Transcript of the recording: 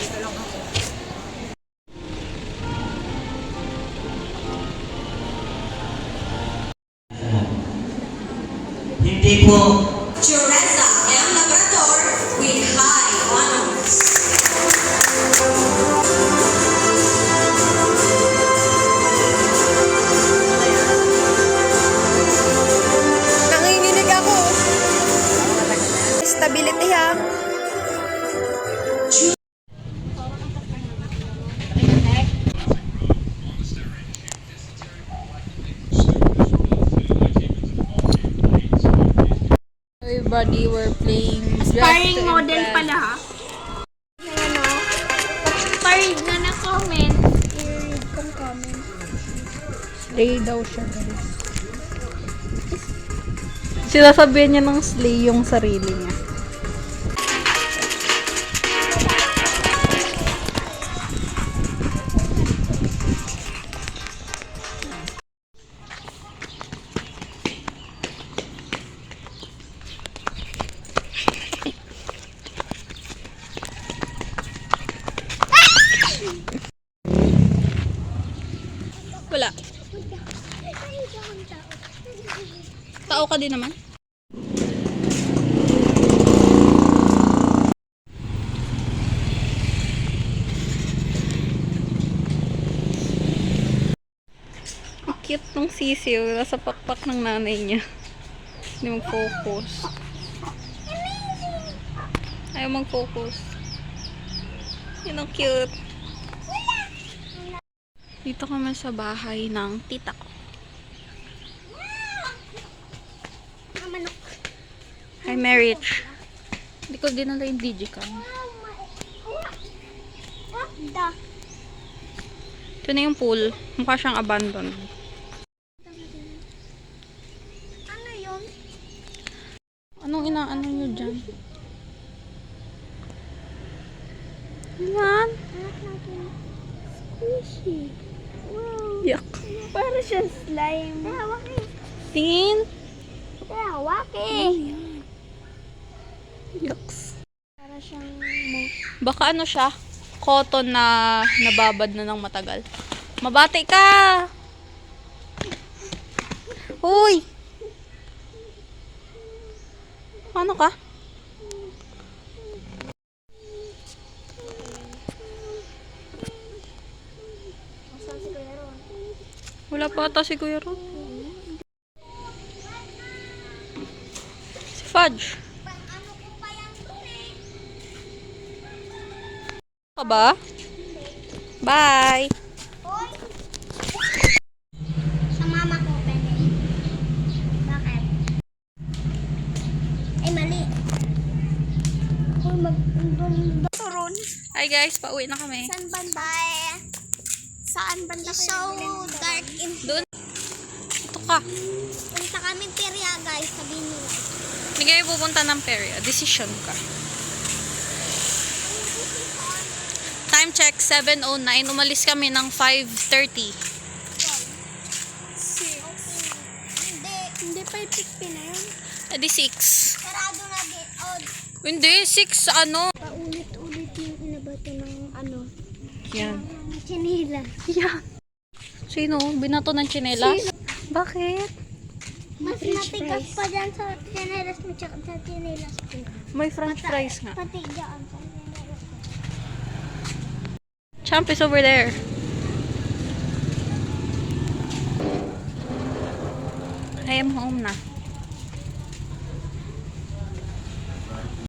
Isa lang ako. Hindi po. Jureza M. Labrador with high honors. Nanginginig ako. Stability ha. Everybody were playing Aspiring model pala ha. Ayan o. Aspiring na na-comment. I-read kong comment. Slay daw siya, guys. Sinasabihan niya ng slay yung sarili niya. Wala. Tao ka din naman. Ang cute nung sisiw. Nasa pakpak ng nanay niya. Hindi mag-focus. Ayaw mag-focus. Yun ang cute. Dito kami sa bahay ng tita ko. Hi, Marriage. Hindi ko dinala yung digicam. Ito na yung pool. Mukha siyang abandoned. Ano yun? Anong inaano nyo dyan? Yan. Squishy. Wow. Yuck. Para siya slime. Kaya hawakin. Tingin. Kaya hawakin. Yucks. Para siyang mouse. Baka ano siya? Cotton na nababad na ng matagal. Mabati ka! Uy! Ano ka? Asan si Kuya Ron? Wala pa ata si Kuya Ron. Si Fudge. Ano ko pa yan dun eh? Ka ba? Bye! Hoy! Sa mama ko, pwede. Bakit? Ay, mali. Hoy, Turon. Hi guys, pauwi na kami. Saan banda? Saan banda kayo? So dark in... Doon. Ito ka. Punta kami Peria, guys. Sabihin nyo lang. Hindi kayo pupunta ng Peria. Decision ka. Time check, 7:09. Umalis kami ng 5:30. Hindi pa yung na yun. Edi 6. Sarado na din. Oh, Hindi, 6 ano? paulit-ulit yung inabato ng ano. Yan. Chinila. Yan. Sino? Binato ng tsinelas? Bakit? Mas matigas pa dyan sa chinelas mo tsaka sa chinelas ko. May french fries nga. Pati dyan sa chinelas ko. Champ is over there. I am home na.